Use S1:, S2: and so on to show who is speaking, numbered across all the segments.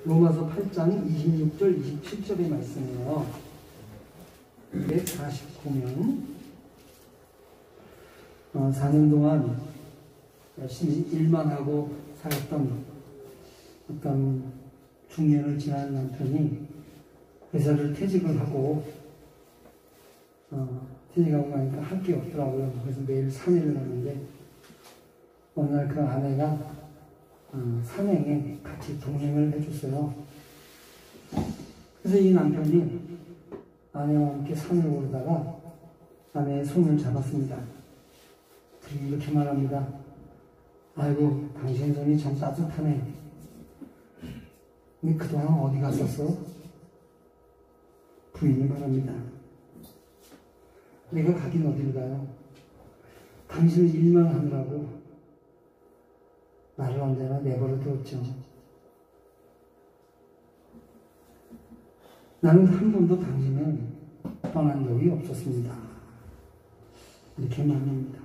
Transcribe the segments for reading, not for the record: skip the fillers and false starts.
S1: 로마서 8장 26절 27절의 말씀이에요. 249명 4년 동안 열심히 일만 하고 살았던 어떤 중년을 지난 남편이 회사를 퇴직을 하고 퇴직하고 나니까 할 게 없더라고요. 그래서 매일 산행을 하는데 어느 날 그 아내가 산행에 같이 동행을 해줬어요. 그래서 이 남편이 아내와 함께 산을 오르다가 아내의 손을 잡았습니다. 이렇게 말합니다. 아이고, 당신 손이 참 따뜻하네. 근데 그동안 어디 갔었어? 부인이 말합니다. 내가 가긴 어딜 가요? 당신은 일만 하느라고 나를 언제나 내버려 두었죠. 나는 한 번도 당신을 떠난 적이 없었습니다. 이렇게 말합니다.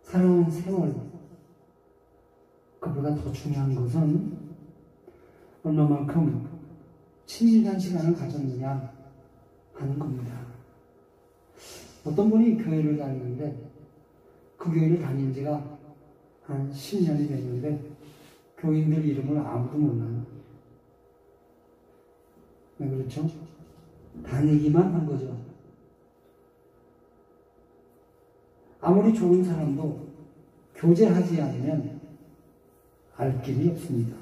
S1: 살아온 세월, 그보다 더 중요한 것은 얼마만큼 친밀한 시간을 가졌느냐 하는 겁니다. 어떤 분이 교회를 다니는데 그 교회를 다닌 지가 한 10년이 됐는데 교인들 이름을 아무도 몰라요. 왜 그렇죠? 다니기만 한 거죠. 아무리 좋은 사람도 교제하지 않으면 알 길이 없습니다.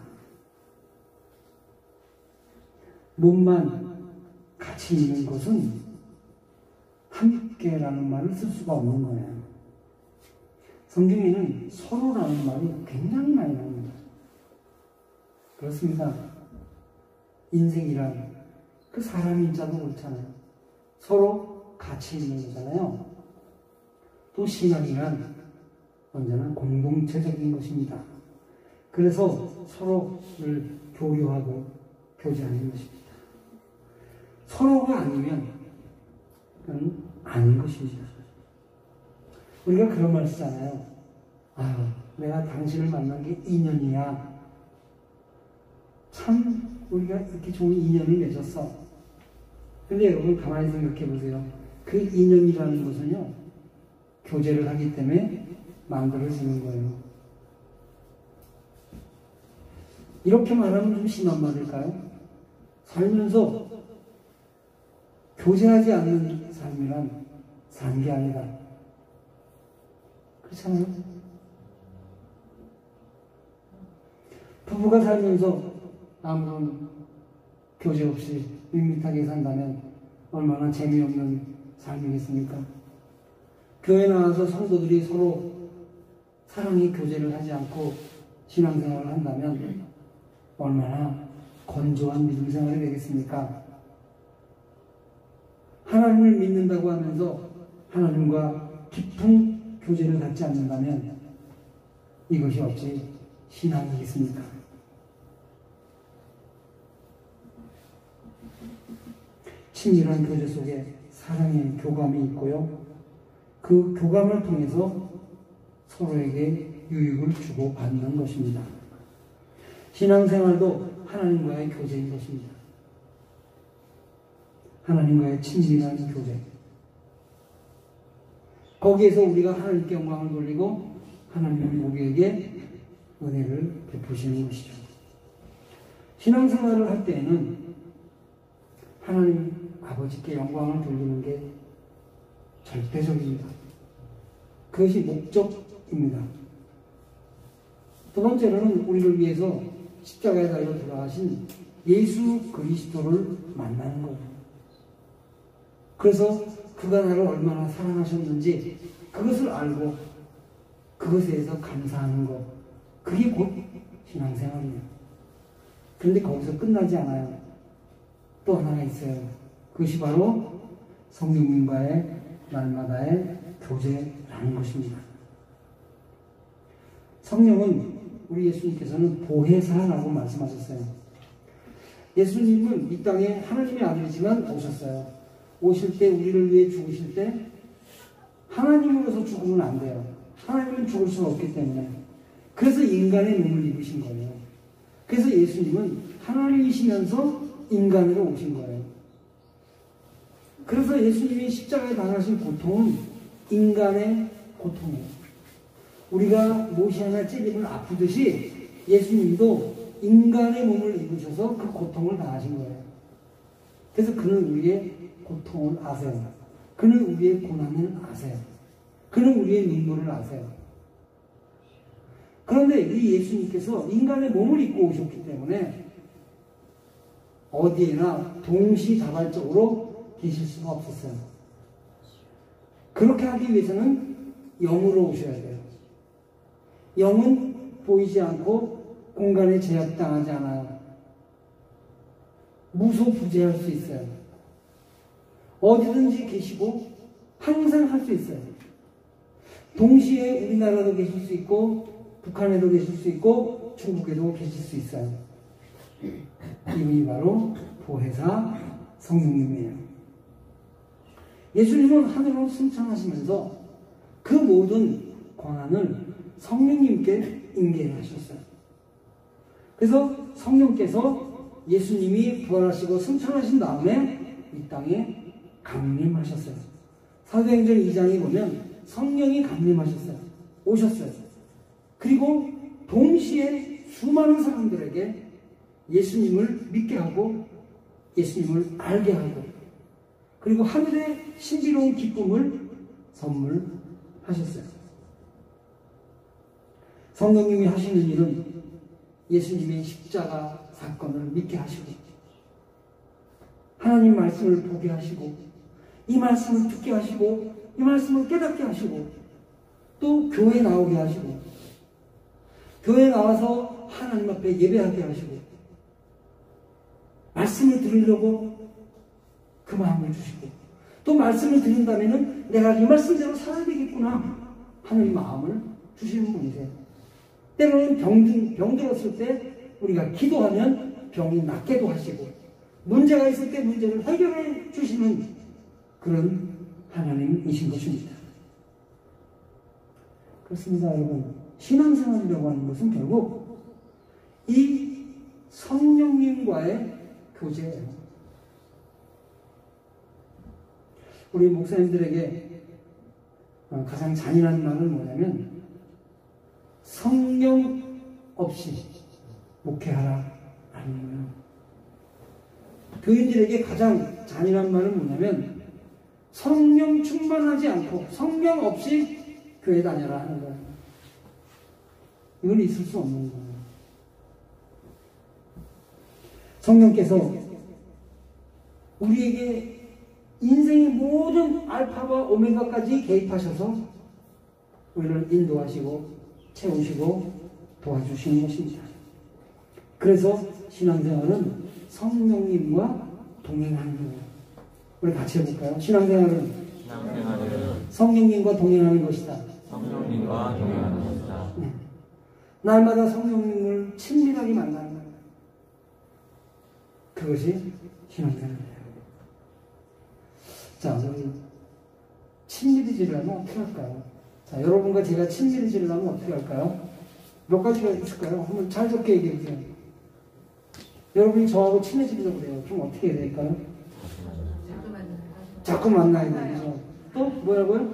S1: 몸만 같이 있는 것은 함께라는 말을 쓸 수가 없는 거예요. 성경에는 서로라는 말이 굉장히 많이 나옵니다. 그렇습니다. 인생이란 그 사람 인자도 그렇잖아요. 서로 같이 있는 거잖아요. 또 신앙이란 언제나 공동체적인 것입니다. 그래서 서로를 교류하고 교제하는 것입니다. 서로가 아니면 그건 아닌 것입니다. 우리가 그런 말 쓰잖아요. 아유, 내가 당신을 만난 게 인연이야. 참 우리가 이렇게 좋은 인연을 맺었어. 근데 여러분 가만히 생각해 보세요. 그 인연이라는 것은요, 교제를 하기 때문에 만들어지는 거예요. 이렇게 말하면 좀 심한 말일까요? 살면서 교제하지 않는 삶이란 산 게 아니다. 그렇잖아요? 부부가 살면서 아무런 교제 없이 밋밋하게 산다면 얼마나 재미없는 삶이겠습니까? 교회 나와서 성도들이 서로 사랑의 교제를 하지 않고 신앙생활을 한다면 얼마나 건조한 믿음생활이 되겠습니까? 하나님을 믿는다고 하면서 하나님과 깊은 교제를 갖지 않는다면 이것이 어찌 신앙이겠습니까? 친밀한 교제 속에 사랑의 교감이 있고요. 그 교감을 통해서 서로에게 유익을 주고 받는 것입니다. 신앙생활도 하나님과의 교제인 것입니다. 하나님과의 친밀한 교제. 거기에서 우리가 하나님께 영광을 돌리고 하나님은 우리에게 은혜를 베푸시는 것이죠. 신앙생활을 할 때에는 하나님 아버지께 영광을 돌리는 게 절대적입니다. 그것이 목적입니다. 두 번째로는 우리를 위해서 십자가에 달려 돌아가신 예수 그리스도를 만나는 거예요. 그래서 그가 나를 얼마나 사랑하셨는지 그것을 알고 그것에 대해서 감사하는 것, 그게 곧 신앙생활이에요. 그런데 거기서 끝나지 않아요. 또 하나가 있어요. 그것이 바로 성령님과의 날마다의 교제라는 것입니다. 성령은 우리 예수님께서는 보혜사라고 말씀하셨어요. 예수님은 이 땅에 하나님의 아들이지만 오셨어요. 오실 때 우리를 위해 죽으실 때 하나님으로서 죽으면 안 돼요. 하나님은 죽을 수가 없기 때문에. 그래서 인간의 몸을 입으신 거예요. 그래서 예수님은 하나님이시면서 인간으로 오신 거예요. 그래서 예수님이 십자가에 당하신 고통은 인간의 고통이에요. 우리가 못이 하나 찔리면 아프듯이 예수님도 인간의 몸을 입으셔서 그 고통을 당하신 거예요. 그래서 그는 우리의 고통을 아세요. 그는 우리의 고난을 아세요. 그는 우리의 눈물을 아세요. 그런데 이 예수님께서 인간의 몸을 입고 오셨기 때문에 어디에나 동시다발적으로 계실 수가 없었어요. 그렇게 하기 위해서는 영으로 오셔야 돼요. 영은 보이지 않고 공간에 제약당하지 않아요. 무소부재할 수 있어요. 어디든지 계시고 항상 할 수 있어요. 동시에 우리나라도 계실 수 있고 북한에도 계실 수 있고 중국에도 계실 수 있어요. 이분이 바로 보혜사 성령님이에요. 예수님은 하늘로 승천하시면서 그 모든 권한을 성령님께 인계하셨어요. 그래서 성령께서 예수님이 부활하시고 승천하신 다음에 이 땅에 강림하셨어요. 사도행전 2장에 보면 성령이 강림하셨어요. 오셨어요. 그리고 동시에 수많은 사람들에게 예수님을 믿게 하고 예수님을 알게 하고 그리고 하늘의 신비로운 기쁨을 선물하셨어요. 성령님이 하시는 일은 예수님의 십자가 사건을 믿게 하시고 하나님 말씀을 보게 하시고 이 말씀을 듣게 하시고 이 말씀을 깨닫게 하시고 또 교회에 나오게 하시고 교회에 나와서 하나님 앞에 예배하게 하시고 말씀을 들으려고 그 마음을 주시고 또 말씀을 들은다면 내가 이 말씀대로 살아야 되겠구나 하는 마음을 주시는 분이세요. 때로는 병 들었을 때 우리가 기도하면 병이 낫게도 하시고 문제가 있을 때 문제를 해결해 주시는 그런 하나님이신 것입니다. 그렇습니다, 여러분. 신앙생활이라고 하는 것은 결국 이 성령님과의 교제예요. 우리 목사님들에게 가장 잔인한 말은 뭐냐면 성령 없이 목회하라 라는 거예요. 교인들에게 가장 잔인한 말은 뭐냐면 성령 충만하지 않고 성령 없이 교회 다녀라 하는 거예요. 이건 있을 수 없는 거예요. 성령께서 우리에게 인생의 모든 알파와 오메가까지 개입하셔서 우리를 인도하시고 채우시고 도와주시는 것입니다. 그래서 신앙생활은 성령님과 동행하는 거예요. 우리 같이 해볼까요? 신앙생활은 성령님과 동행하는 것이다.
S2: 성령님과 동행하는 것이다.
S1: 네. 날마다 성령님을 친밀하게 만나는 거예요. 그것이 신앙생활이에요. 자, 우리 친밀해지려면 어떻게 할까요? 자, 여러분과 제가 친밀해지려면 어떻게 할까요? 몇 가지가 있을까요? 한번 잘 적게 얘기해 주세요. 여러분이 저하고 친해지려고 그래요. 그럼 어떻게 해야 될까요? 자꾸 만나야 되죠. 또 뭐라고요?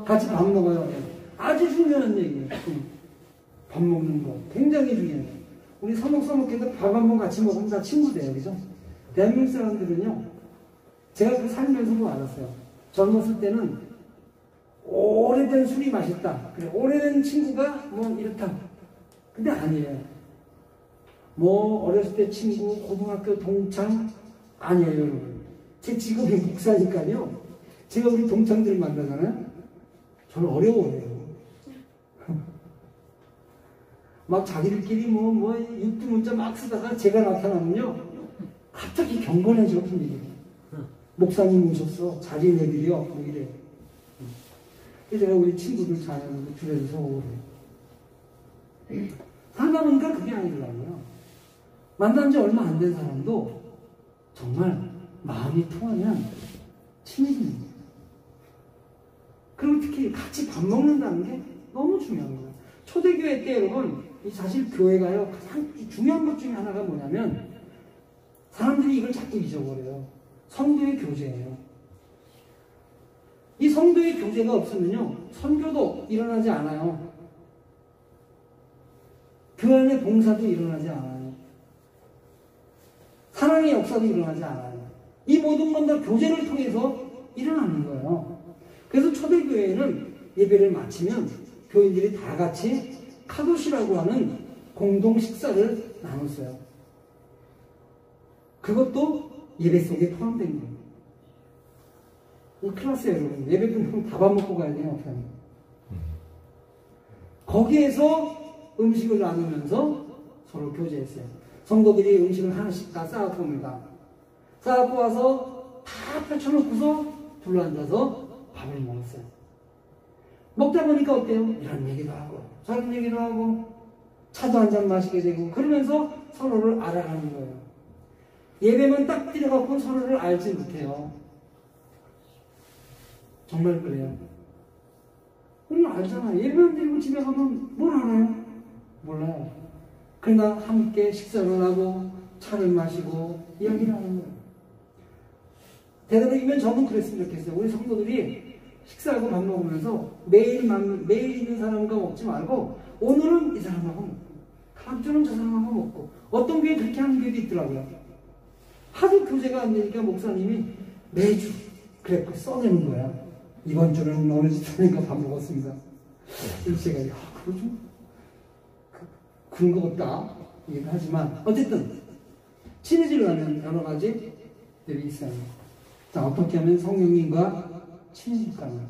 S1: 같이 밥 먹어요. 아주 중요한 얘기예요. 밥 먹는 거 굉장히 중요해요. 우리 서먹서먹해도 밥 한 번 같이 먹으면 다 친구 돼요. 그죠? 대한민국 사람들은요, 제가 그 살면서도 알았어요. 젊었을 때는 오래된 술이 맛있다. 그래, 오래된 친구가 뭐 이렇다. 근데 아니에요. 뭐 어렸을 때 친구, 고등학교 동창 아니에요, 여러분. 제 직업이 목사니까요. 제가 우리 동창들 만나잖아요. 저는 어려워해요. 막 자기들끼리 뭐 육두문자 막 쓰다가 제가 나타나면요, 갑자기 경건해져 분위기. 목사님 오셨어. 자리 내드려. 뭐 이래. 그래서 제가 우리 친구들 자녀들 줄여서 오고 그래요. 하다 보니까 그게 아니더라고요. 만난 지 얼마 안 된 사람도 정말 마음이 통하면 친해집니다. 그리고 특히 같이 밥 먹는다는 게 너무 중요한 거예요. 초대교회 때 여러분, 사실 교회가요, 가장 중요한 것 중에 하나가 뭐냐면, 사람들이 이걸 자꾸 잊어버려요. 성도의 교제예요. 이 성도의 교제가 없으면요, 선교도 일어나지 않아요. 그 안에 봉사도 일어나지 않아요. 사랑의 역사도 일어나지 않아요. 이 모든 건 다 교제를 통해서 일어나는 거예요. 그래서 초대교회는 예배를 마치면 교인들이 다 같이 카도시라고 하는 공동 식사를 나눴어요. 그것도 예배 속에 포함된 거예요. 이 클래스에 여러분, 예배 끝나면 다 밥 먹고 가야 돼요, 어떻게 하면. 거기에서 음식을 나누면서 서로 교제했어요. 성도들이 음식을 하나씩 다 쌓아갖고 옵니다. 쌓아갖고 와서 다 펼쳐놓고서 둘러앉아서 밥을 먹었어요. 먹다 보니까 어때요? 이런 얘기도 하고 저런 얘기도 하고 차도 한잔 마시게 되고 그러면서 서로를 알아가는 거예요. 예배만 딱 드려갖고 서로를 알지 못해요. 정말 그래요. 우리는 알잖아요. 예배만 드리고 집에 가면 뭘 알아요? 몰라요. 그러나 함께 식사를 하고 차를 마시고 이야기를 하는 거예요. 대답이면 저는 그랬으면 좋겠어요. 우리 성도들이 식사하고 밥 먹으면서 매일 있는 사람과 먹지 말고 오늘은 이 사람하고 먹고 다음 주는 저 사람하고 먹고 어떤 교회 그렇게 하는 교회도 있더라고요. 하도 교제가 안 되니까 목사님이 매주 그랬고 써내는 거야. 이번 주는 어느 집사님과 밥 먹었습니다. 제가 그거 좀 그런 것 같다 얘기하지만 어쨌든 친해지려면 여러 가지들이 있어요. 자, 어떻게 하면 성령님과 친해질까요?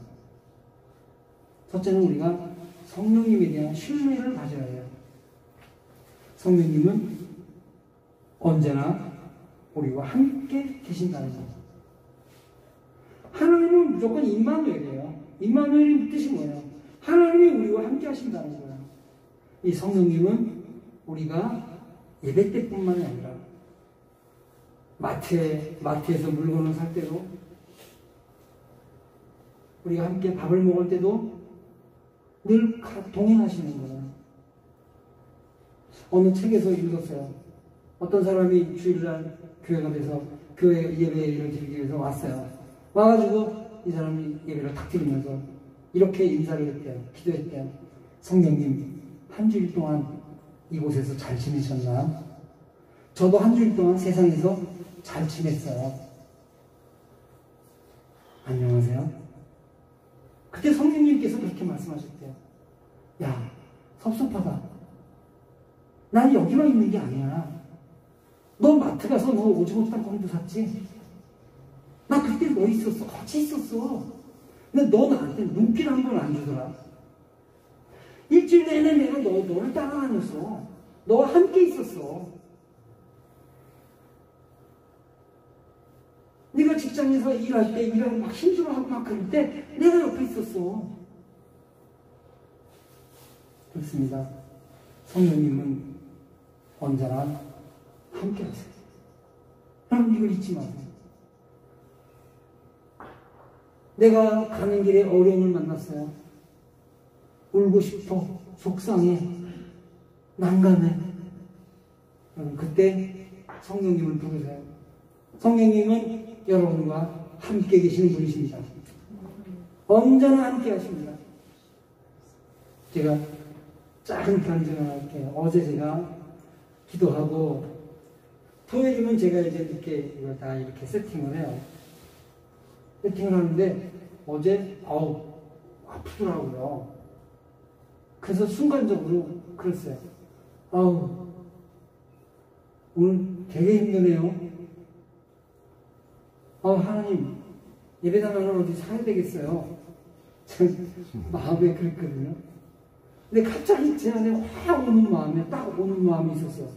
S1: 첫째는 우리가 성령님에 대한 신뢰를 가져야 해요. 성령님은 언제나 우리와 함께 계신다는 것. 하나님은 무조건 임마누엘이에요. 임마누엘의 뜻이 뭐예요? 하나님이 우리와 함께 하신다는 거예요. 이 성령님은 우리가 예배 때뿐만이 아니라 마트에서 물건을 살 때도 우리가 함께 밥을 먹을 때도 늘 동행하시는 거예요. 어느 책에서 읽었어요. 어떤 사람이 주일날 교회가 돼서 교회 예배를 드리기 위해서 왔어요. 와가지고 이 사람이 예배를 탁 드리면서 이렇게 인사를 했대요. 기도했대요. 성령님, 한 주일 동안 이곳에서 잘 지내셨나요? 저도 한 주일 동안 세상에서 잘 지냈어요. 안녕하세요. 그때 성령님께서 그렇게 말씀하셨대요. 야, 섭섭하다. 난 여기만 있는 게 아니야. 너 마트 가서 너 오징어 땅콩도 샀지? 나 그때 너 있었어. 같이 있었어. 근데 너 나한테 눈길 한 번 안 주더라. 일주일 내내 내가 너를 따라다녔어. 너와 함께 있었어. 네가 직장에서 일할 때 일하고 막 힘들어하고 막 그럴 때 내가 옆에 있었어. 그렇습니다. 성령님은 언제나 함께 하세요. 여러분 이걸 잊지 마세요. 내가 가는 길에 어려움을 만났어요. 울고 싶어, 속상해, 난감해. 여러분 그때 성령님을 부르세요. 성령님은 여러분과 함께 계시는 분이십니다. 언제나 함께 하십니다. 제가 작은 간증을 할게요. 어제 제가 기도하고 토요일이면 제가 이제 이렇게 이걸 다 이렇게 세팅을 해요. 세팅을 하는데 어제 아프더라고요. 그래서 순간적으로 그랬어요. 오늘 되게 힘드네요. 하나님, 예배당을 어디 사야 되겠어요. 마음에 그랬거든요. 근데 갑자기 제 안에 확 오는 마음에 딱 오는 마음이 있었어요.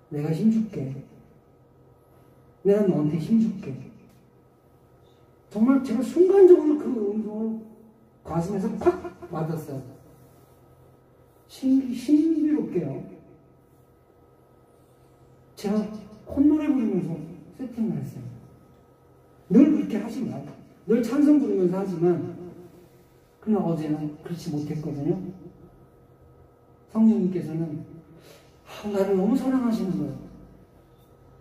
S1: 내가 힘줄게. 내가 너한테 힘줄게. 정말 제가 순간적으로 그 음성을 가슴에서 팍 받았어요. 신비롭게요. 제가 콧노래 부르면서 세팅을 했어요. 늘 그렇게 하지만, 늘 찬송 부르면서 하지만, 그냥 어제는 그렇지 못했거든요. 성령님께서는 나를 너무 사랑하시는 거예요.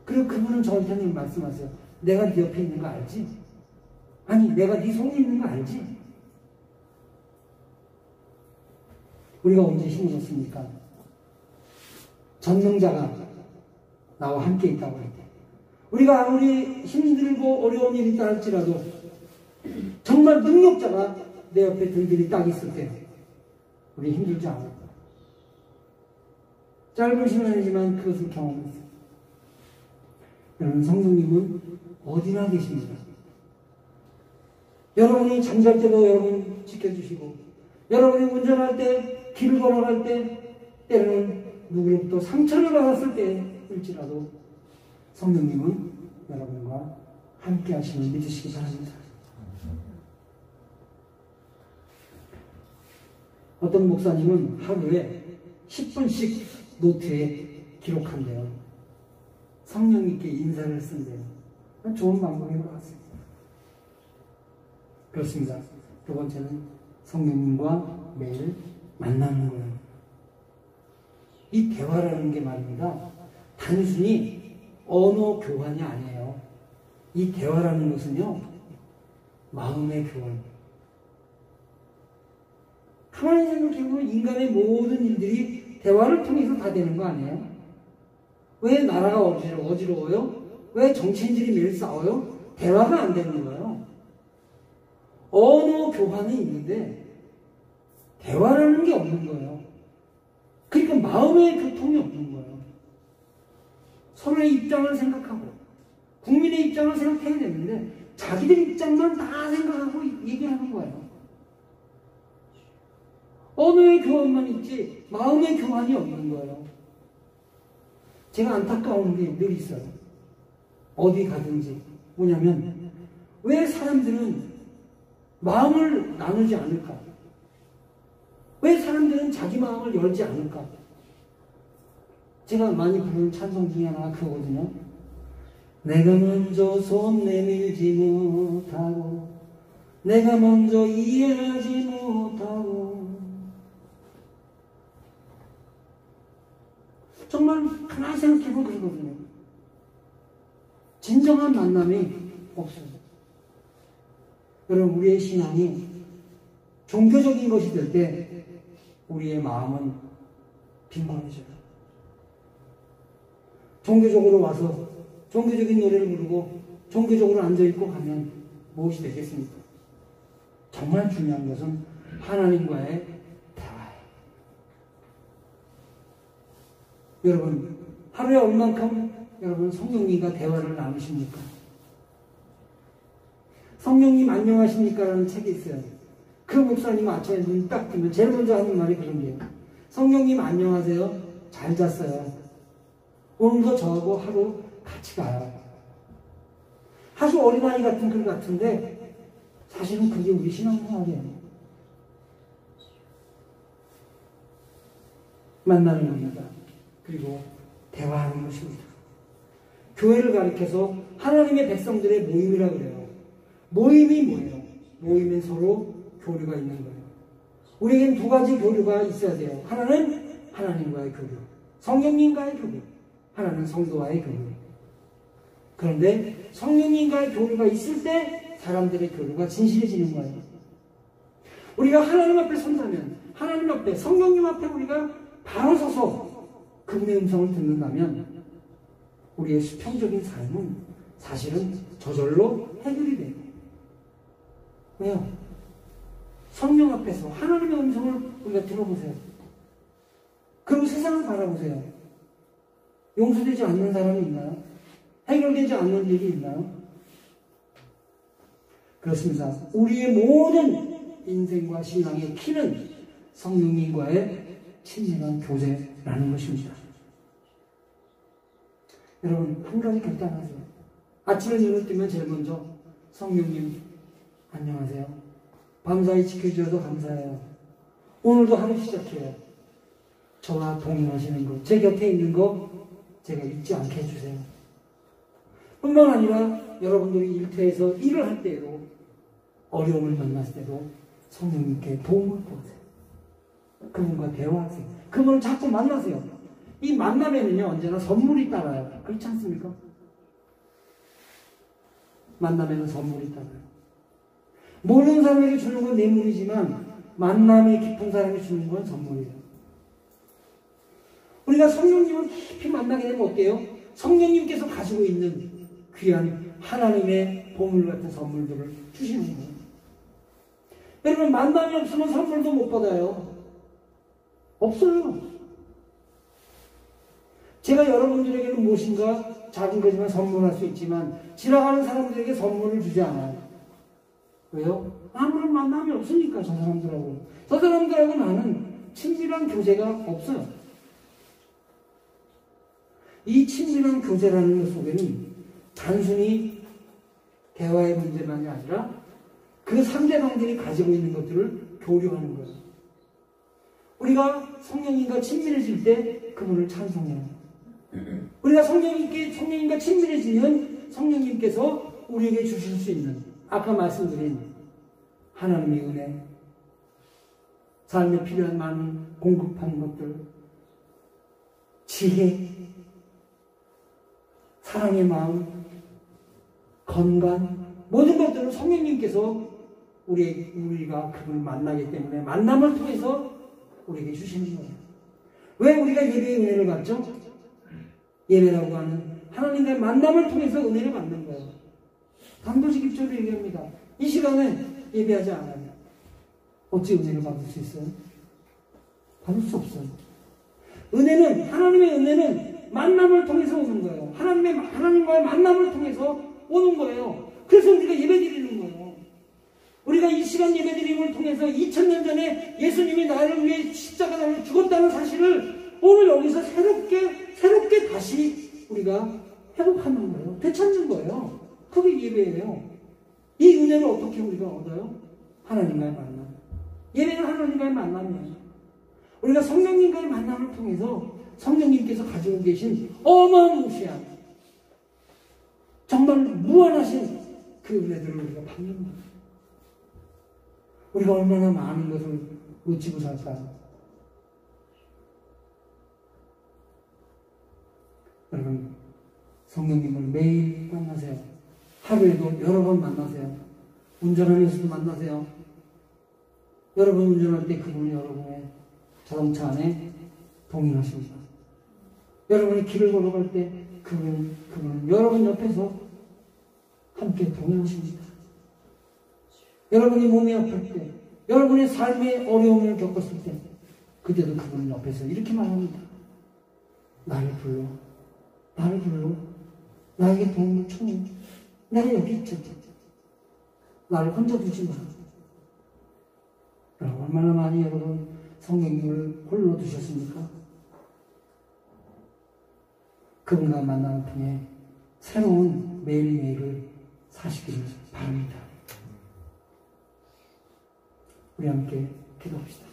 S1: 그리고 그분은 저한테는 말씀하세요. 내가 네 옆에 있는 거 알지? 아니, 내가 네 속에 있는 거 알지? 우리가 언제 힘을 얻습니까? 전능자가 나와 함께 있다고 할 때, 우리가 아무리 힘들고 어려운 일이 있다 할지라도 정말 능력자가 내 옆에 든든히 딱 있을 때 우리 힘들지 않을까? 짧은 시간이지만 그것을 경험했어요. 여러분, 성령님은 어디나 계십니다. 여러분이 잠잘 때도 여러분 지켜주시고, 여러분이 운전할 때, 길을 걸어갈 때, 때로는 누구로부터 상처를 받았을 때일지라도 성령님은 여러분과 함께 하시는 믿으시기 바랍니다. 어떤 목사님은 하루에 10분씩 노트에 기록한대요. 성령님께 인사를 쓴대요. 좋은 방법인 것 같습니다. 그렇습니다. 두 번째는 성령님과 매일 만나는 거예요. 이 대화라는 게 말입니다. 단순히 언어 교환이 아니에요. 이 대화라는 것은요, 마음의 교환. 가만히 생각해보면 인간의 모든 일들이 대화를 통해서 다 되는 거 아니에요? 왜 나라가 어지러워요? 왜 정치인들이 매일 싸워요? 대화가 안 되는 거예요. 언어 교환이 있는데 대화라는 게 없는 거예요. 그러니까 마음의 교통이 없는 거예요. 서로의 입장을 생각하고 국민의 입장을 생각해야 되는데 자기들 입장만 다 생각하고 얘기하는 거예요. 언어의 교환만 있지 마음의 교환이 없는 거예요. 제가 안타까운 게 늘 있어요. 어디 가든지. 뭐냐면 왜 사람들은 마음을 나누지 않을까? 왜 사람들은 자기 마음을 열지 않을까? 제가 많이 부르는 찬송 중에 하나가 그거거든요. 내가 먼저 손 내밀지 못하고 내가 먼저 이해하지 못하고 정말 가만히 생각해보면 그러거든요. 진정한 만남이 없어요. 여러분, 우리의 신앙이 종교적인 것이 될 때 우리의 마음은 빈곤해져요. 종교적으로 와서 종교적인 노래를 부르고 종교적으로 앉아있고 가면 무엇이 되겠습니까? 정말 중요한 것은 하나님과의 대화예요. 여러분, 하루에 얼만큼 여러분 성령님과 대화를 나누십니까? 성령님 안녕하십니까? 라는 책이 있어요. 그 목사님 아침에 눈 딱 뜨면 제일 먼저 하는 말이 그런 게요. 성령님 안녕하세요. 잘 잤어요. 오늘도 저하고 하루 같이 가요. 아주 어린아이 같은 글 같은데 사실은 그게 우리 신앙생활이에요. 만나는 겁니다. 그리고 대화하는 것입니다. 교회를 가리켜서 하나님의 백성들의 모임이라고 그래요. 모임이 뭐예요? 모임은 서로 교류가 있는 거예요. 우리에겐 두 가지 교류가 있어야 돼요. 하나는 하나님과의 교류, 성령님과의 교류, 하나는 성도와의 교류. 그런데 성령님과의 교류가 있을 때 사람들의 교류가 진실해지는 거예요. 우리가 하나님 앞에 선다면, 하나님 앞에, 성령님 앞에 우리가 바로 서서 그분의 음성을 듣는다면 우리의 수평적인 삶은 사실은 저절로 해결이 돼요. 왜요? 성령 앞에서 하나님의 음성을 우리가 들어보세요. 그리고 세상을 바라보세요. 용서되지 않는 사람이 있나요? 해결되지 않는 일이 있나요? 그렇습니다. 우리의 모든 인생과 신앙의 키는 성령님과의 친밀한 교제라는 것입니다. 여러분, 한 가지 결단하세요. 아침에 눈을 뜨면 제일 먼저 성령님 안녕하세요. 밤사이 지켜주셔서 감사해요. 오늘도 하루 시작해요. 저와 동행하시는 것, 제 곁에 있는 거 제가 잊지 않게 해주세요. 뿐만 아니라 여러분들이 일터에서 일을 할 때에도 어려움을 만났을 때도 성령님께 도움을 구하세요. 그분과 대화하세요. 그분을 자꾸 만나세요. 이 만남에는요, 언제나 선물이 따라요. 그렇지 않습니까? 만남에는 선물이 따라요. 모르는 사람에게 주는 건 뇌물이지만 만남이 깊은 사람이 주는 건 선물이에요. 우리가 성령님을 깊이 만나게 되면 어때요? 성령님께서 가지고 있는 귀한 하나님의 보물 같은 선물들을 주시는 거예요. 여러분, 만남이 없으면 선물도 못 받아요. 없어요. 제가 여러분들에게는 무엇인가 작은 거지만 선물할 수 있지만 지나가는 사람들에게 선물을 주지 않아요. 왜요? 아무런 만남이 없으니까. 저 사람들하고 나는 친밀한 교제가 없어요. 이 친밀한 교제라는 것 속에는 단순히 대화의 문제만이 아니라 그 상대방들이 가지고 있는 것들을 교류하는 거예요. 우리가 성령님과 친밀해질 때 그분을 찬송해요. 우리가 성령님과 친밀해지면 성령님께서 우리에게 주실 수 있는 아까 말씀드린 하나님의 은혜, 삶에 필요한 많은 공급하는 것들, 지혜, 사랑의 마음, 건강, 모든 것들을 성령님께서 우리가 그분을 만나기 때문에 만남을 통해서 우리에게 주시는 거예요. 왜 우리가 예배의 은혜를 받죠? 예배라고 하는 하나님과의 만남을 통해서 은혜를 받는 거예요. 단도직입적으로 얘기합니다. 이 시간에 예배하지 않아요. 어찌 은혜를 받을 수 있어요? 받을 수 없어요. 하나님의 은혜는 만남을 통해서 오는 거예요. 하나님과의 만남을 통해서 오는 거예요. 그래서 우리가 예배 드리는 거예요. 우리가 이 시간 예배 드림을 통해서 2000년 전에 예수님이 나를 위해 십자가에 죽었다는 사실을 오늘 여기서 새롭게 다시 우리가 회복하는 거예요. 되찾는 거예요. 그게 예배예요. 이 은혜를 어떻게 우리가 얻어요? 하나님과의 만남. 예배는 하나님과의 만남이에요. 우리가 성령님과의 만남을 통해서 성령님께서 가지고 계신 어마무시한 정말 무한하신 그 은혜들을 우리가 받는 거예요. 우리가 얼마나 많은 것을 놓치고 살까요? 여러분, 성령님을 매일 만나세요. 하루에도 여러 번 만나세요. 운전하면서도 만나세요. 여러분 운전할 때 그분이 여러분의 자동차 안에 동행하십니다. 여러분이 길을 걸어갈 때 그분은 여러분 옆에서 함께 동행하십니다. 여러분이 몸이 아플 때, 여러분의 삶의 어려움을 겪었을 때, 그때도 그분은 옆에서 이렇게 말합니다. 나를 불러. 나에게 도움을 줘. 내가 여기 있잖아. 나를 혼자 두지 마. 여러분, 얼마나 많이 여러분 성령님을 홀로 두셨습니까? 그분과 만남을 통해 새로운 매일매일을 사시기를 바랍니다. 우리 함께 기도합시다.